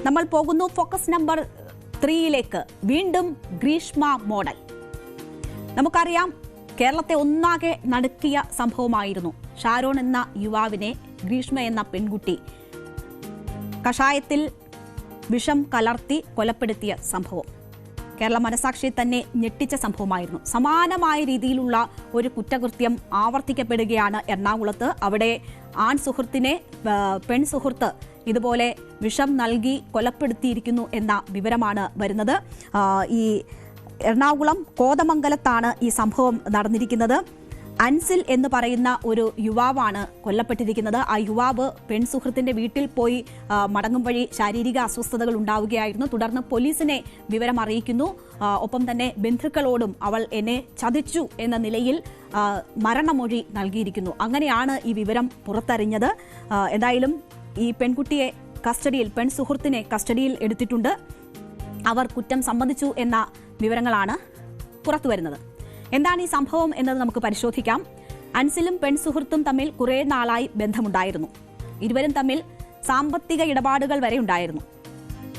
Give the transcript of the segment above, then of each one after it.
നമ്മൾ പോകുന്നു focus number 3യിലേക്ക്. വീണ്ടും ഗ്രീഷ്മ മോഡൽ. നമുക്കറിയാം, കേരളത്തെ ഒന്നാകെ നടുക്കിയ സംഭവമായിരുന്നു ഷാരോൺ എന്ന യുവാവിനെ ഗ്രീഷ്മ എന്ന പെൺകുട്ടി കഷായത്തിൽ വിഷം കലർത്തി കൊലപ്പെടുത്തിയ സംഭവം. കേരള മനസാക്ഷിയെ തന്നെ ഞെട്ടിച്ച സംഭവമായിരുന്നു. സമാനമായ രീതിയിലുള്ള ഒരു കുറ്റകൃത്യം ആവർത്തിക്കപ്പെടുകയാണ് എറണാകുളത്ത്. അവിടെ ആൺ സുഹൃത്തിനെ പെൺ സുഹൃത്ത് ഇതുപോലെ വിഷം നൽകി കൊലപ്പെടുത്തിയിരിക്കുന്നു എന്ന വിവരമാണ് വരുന്നത്. ഈ എറണാകുളം കോതമംഗലത്താണ് ഈ സംഭവം നടന്നിരിക്കുന്നത്. അൻസിൽ എന്ന് പറയുന്ന ഒരു യുവാവാണ് കൊല്ലപ്പെട്ടിരിക്കുന്നത്. ആ യുവാവ് പെൺസുഹൃത്തിന്റെ വീട്ടിൽ പോയി മടങ്ങും വഴി ശാരീരിക അസ്വസ്ഥതകൾ ഉണ്ടാവുകയായിരുന്നു. തുടർന്ന് പോലീസിനെ വിവരം അറിയിക്കുന്നു. ഒപ്പം തന്നെ ബന്ധുക്കളോടും അവൾ എന്നെ ചതിച്ചു എന്ന നിലയിൽ മരണമൊഴി നൽകിയിരിക്കുന്നു. അങ്ങനെയാണ് ഈ വിവരം പുറത്തറിഞ്ഞത്. എന്തായാലും ഈ പെൺകുട്ടിയെ കസ്റ്റഡിയിൽ, പെൺസുഹൃത്തിനെ കസ്റ്റഡിയിൽ എടുത്തിട്ടുണ്ട്. അവർ കുറ്റം സമ്മതിച്ചു എന്ന വിവരങ്ങളാണ് പുറത്തുവരുന്നത്. എന്താണ് ഈ സംഭവം എന്നത് നമുക്ക് പരിശോധിക്കാം. അൻസിലും പെൺസുഹൃത്തും തമ്മിൽ കുറേ നാളായി ബന്ധമുണ്ടായിരുന്നു. ഇരുവരും തമ്മിൽ സാമ്പത്തിക ഇടപാടുകൾ വരെ ഉണ്ടായിരുന്നു.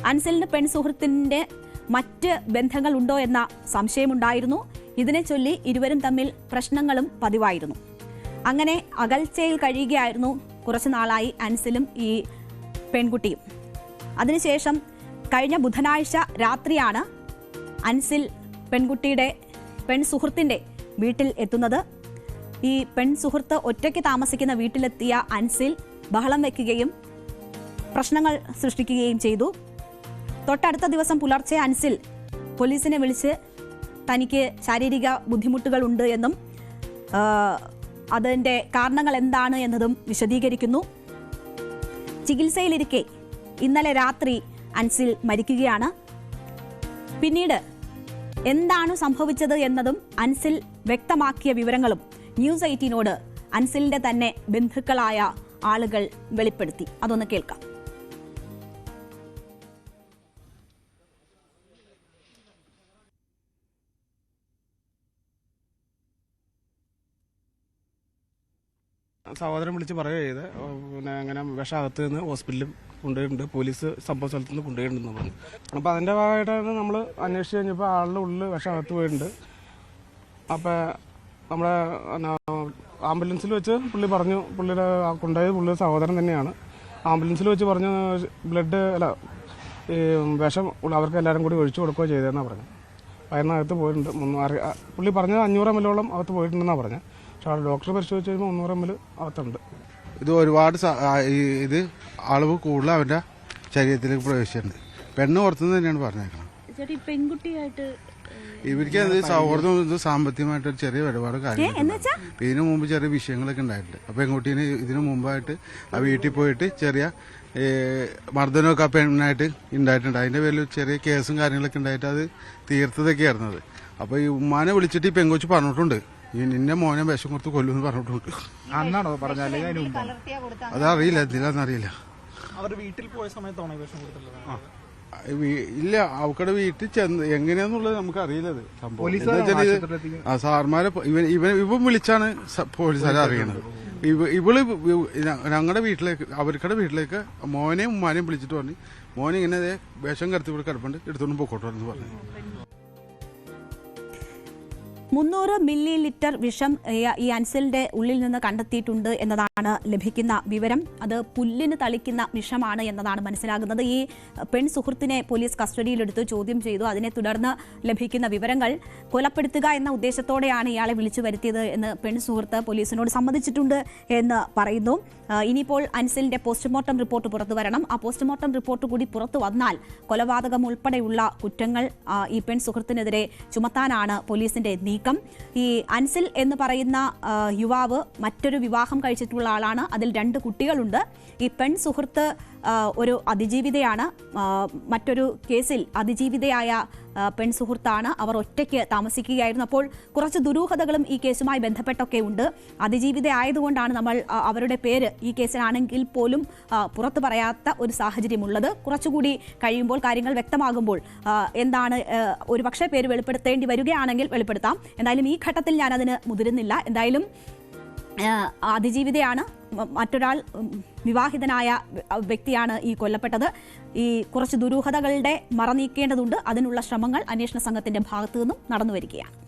അൻസിലിന് പെൺസുഹൃത്തിന്റെ മറ്റ് ബന്ധങ്ങളുണ്ടോ എന്ന സംശയമുണ്ടായിരുന്നു. ഇതിനെ ചൊല്ലി ഇരുവരും തമ്മിൽ പ്രശ്നങ്ങളും പതിവായിരുന്നു. അങ്ങനെ അകൽച്ചയിൽ കഴിയുകയായിരുന്നു കുറച്ചു നാളായി അൻസിലും ഈ പെൺകുട്ടിയും. അതിനുശേഷം കഴിഞ്ഞ ബുധനാഴ്ച രാത്രിയാണ് അൻസിൽ പെൺസുഹൃത്തിന്റെ വീട്ടിൽ എത്തുന്നത്. ഈ പെൺസുഹൃത്ത് ഒറ്റയ്ക്ക് താമസിക്കുന്ന വീട്ടിലെത്തിയ അൻസിൽ ബഹളം വയ്ക്കുകയും പ്രശ്നങ്ങൾ സൃഷ്ടിക്കുകയും ചെയ്തു. തൊട്ടടുത്ത ദിവസം പുലർച്ചെ അൻസിൽ പോലീസിനെ വിളിച്ച് തനിക്ക് ശാരീരിക ബുദ്ധിമുട്ടുകളുണ്ട് എന്നും അതിൻ്റെ കാരണങ്ങൾ എന്താണ് എന്നതും വിശദീകരിക്കുന്നു. ചികിത്സയിലിരിക്കെ ഇന്നലെ രാത്രി അൻസിൽ മരിക്കുകയാണ്. പിന്നീട് എന്താണ് സംഭവിച്ചത് എന്നതും അൻസിൽ വ്യക്തമാക്കിയ വിവരങ്ങളും ന്യൂസ് 18നോട് അൻസിലിന്റെ തന്നെ ബന്ധുക്കളായ ആളുകൾ വെളിപ്പെടുത്തി. അതൊന്ന് കേൾക്കാം. സഹോദരൻ വിളിച്ച് പറയുക ചെയ്ത് പിന്നെ അങ്ങനെ വിഷകത്ത് നിന്ന് ഹോസ്പിറ്റലിൽ കൊണ്ടുപോയിട്ടുണ്ട്, പോലീസ് സംഭവ സ്ഥലത്ത് നിന്ന് കൊണ്ടുപോയിട്ടുണ്ടെന്ന് പറഞ്ഞു. അപ്പോൾ അതിൻ്റെ ഭാഗമായിട്ടാണ് നമ്മൾ അന്വേഷിച്ച് കഴിഞ്ഞപ്പോൾ ആളുടെ ഉള്ളിൽ വിഷകത്ത് പോയിട്ടുണ്ട്. അപ്പോൾ നമ്മുടെ ആംബുലൻസിൽ വെച്ച് പുള്ളി പറഞ്ഞു, പുള്ളിയുടെ കൊണ്ടുപോയത് പുള്ളിയുടെ സഹോദരൻ തന്നെയാണ്. ആംബുലൻസിൽ വെച്ച് പറഞ്ഞു ഈ വിഷം അവർക്ക് എല്ലാവരും കൂടി ഒഴിച്ചു കൊടുക്കുകയോ ചെയ്തതെന്നാണ് പറഞ്ഞത്. അതിനകത്ത് പോയിട്ടുണ്ട്. പുള്ളി പറഞ്ഞത് 500 ml അകത്ത് പോയിട്ടുണ്ടെന്നാണ് പറഞ്ഞത്. പക്ഷേ ഡോക്ടർ പരിശോധിച്ച് കഴിയുമ്പോൾ 300 ml അകത്തുണ്ട്. ഇത് ഒരുപാട് ഇത് അളവ് കൂടുതൽ അവന്റെ ശരീരത്തിലേക്ക് പ്രവേശിച്ചിട്ടുണ്ട്. പെണ്ണ് പുറത്തുനിന്ന് തന്നെയാണ് പറഞ്ഞേക്കണം. ഇവർക്ക് സൗഹൃദം സാമ്പത്തികമായിട്ട് ചെറിയ ഒരുപാട് കാര്യങ്ങൾ ഇതിനു മുമ്പ് ചെറിയ വിഷയങ്ങളൊക്കെ ഉണ്ടായിട്ടുണ്ട്. അപ്പൊ പെൺകുട്ടീന് ഇതിനു മുമ്പായിട്ട് ആ വീട്ടിൽ പോയിട്ട് ചെറിയ മർദ്ദനമൊക്കെ ആ പെണ്ണായിട്ട് ഉണ്ടായിട്ടുണ്ട്. അതിന്റെ പേരിൽ ചെറിയ കേസും കാര്യങ്ങളൊക്കെ ഉണ്ടായിട്ട് അത് തീർത്തതൊക്കെയായിരുന്നത്. അപ്പൊ ഈ ഉമ്മാനെ വിളിച്ചിട്ട് ഈ പെങ്കൊച്ച് പറഞ്ഞിട്ടുണ്ട്, നിന്നെ മോനെ വിഷം കൊടുത്ത് കൊല്ലുമെന്ന് പറഞ്ഞിട്ടുണ്ട്. അന്നാണോ പറഞ്ഞാലേ? അതറിയില്ല, എന്തിനാന്നറിയില്ല. അവരുടെ വീട്ടിൽ പോയ സമയത്താണോ വിഷം കൊടുത്തുള്ളത്? ഇല്ല, അവക്കടെ വീട്ടിൽ ചെന്ന് എങ്ങനെയാന്നുള്ളത് നമുക്ക് അറിയില്ലത്. സംഭവം സാർമാരെ ഇവൻ വിളിച്ചാണ് പോലീസുകാരെ അറിയണത്. ഇവള് ഞങ്ങളുടെ വീട്ടിലേക്ക്, അവർക്കടെ വീട്ടിലേക്ക് മോനെയും ഉമ്മാനെയും വിളിച്ചിട്ട് പറഞ്ഞു, മോനെ ഇങ്ങനെ വിഷം കടത്തി ഇവിടെ കിടപ്പുണ്ട്, എടുത്തോണ്ട് പൊക്കോട്ടോ എന്ന് പറഞ്ഞു. 300 ml വിഷം ഈ അൻസിലിന്റെ ഉള്ളിൽ നിന്ന് കണ്ടെത്തിയിട്ടുണ്ട് എന്നതാണ് ലഭിക്കുന്ന വിവരം. അത് പുല്ലിന് തളിക്കുന്ന വിഷമാണ് എന്നതാണ് മനസ്സിലാകുന്നത്. ഈ പെൺ സുഹൃത്തിനെ പോലീസ് കസ്റ്റഡിയിലെടുത്ത് ചോദ്യം ചെയ്തു. അതിനെ തുടർന്ന് ലഭിക്കുന്ന വിവരങ്ങൾ കൊലപ്പെടുത്തുക എന്ന ഉദ്ദേശത്തോടെയാണ് ഇയാളെ വിളിച്ചു വരുത്തിയത് എന്ന് പെൺ സുഹൃത്ത് പോലീസിനോട് സമ്മതിച്ചിട്ടുണ്ട് എന്ന് പറയുന്നു. ഇനിയിപ്പോൾ അൻസിലിന്റെ പോസ്റ്റ്മോർട്ടം റിപ്പോർട്ട് പുറത്തു വരണം. ആ പോസ്റ്റ്മോർട്ടം റിപ്പോർട്ട് കൂടി പുറത്തു വന്നാൽ കൊലപാതകം ഉൾപ്പെടെയുള്ള കുറ്റങ്ങൾ ഈ പെൺ സുഹൃത്തിനെതിരെ ചുമത്താനാണ് പോലീസിന്റെ നീക്കം. ഈ അൻസിൽ എന്ന് പറയുന്ന യുവാവ് മറ്റൊരു വിവാഹം കഴിച്ചിട്ടുള്ള ആളാണ്. അതിൽ 2 കുട്ടികളുണ്ട്. ഈ പെൺ സുഹൃത്ത് ഒരു അതിജീവിതയാണ്. മറ്റൊരു കേസിൽ അതിജീവിതയായ പെൺസുഹൃത്താണ്. അവർ ഒറ്റയ്ക്ക് താമസിക്കുകയായിരുന്നു. അപ്പോൾ കുറച്ച് ദുരൂഹതകളും ഈ കേസുമായി ബന്ധപ്പെട്ടൊക്കെ ഉണ്ട്. അതിജീവിത ആയതുകൊണ്ടാണ് നമ്മൾ അവരുടെ പേര് ഈ കേസിലാണെങ്കിൽ പോലും പുറത്തു പറയാത്ത ഒരു സാഹചര്യമുള്ളത്. കുറച്ചുകൂടി കഴിയുമ്പോൾ, കാര്യങ്ങൾ വ്യക്തമാകുമ്പോൾ എന്താണ് ഒരു പക്ഷേ പേര് വെളിപ്പെടുത്തേണ്ടി വരികയാണെങ്കിൽ വെളിപ്പെടുത്താം. എന്തായാലും ഈ ഘട്ടത്തിൽ ഞാനതിന് മുതിരുന്നില്ല. എന്തായാലും അതിജീവിതയാണ്, മറ്റൊരാൾ വിവാഹിതനായ വ്യക്തിയാണ് ഈ കൊല്ലപ്പെട്ടത്. ഈ കുറച്ച് ദുരൂഹതകളുടെ മറനീക്കേണ്ടതുണ്ട്. അതിനുള്ള ശ്രമങ്ങൾ അന്വേഷണ സംഘത്തിന്റെ ഭാഗത്തു നിന്നും നടന്നുവരികയാണ്.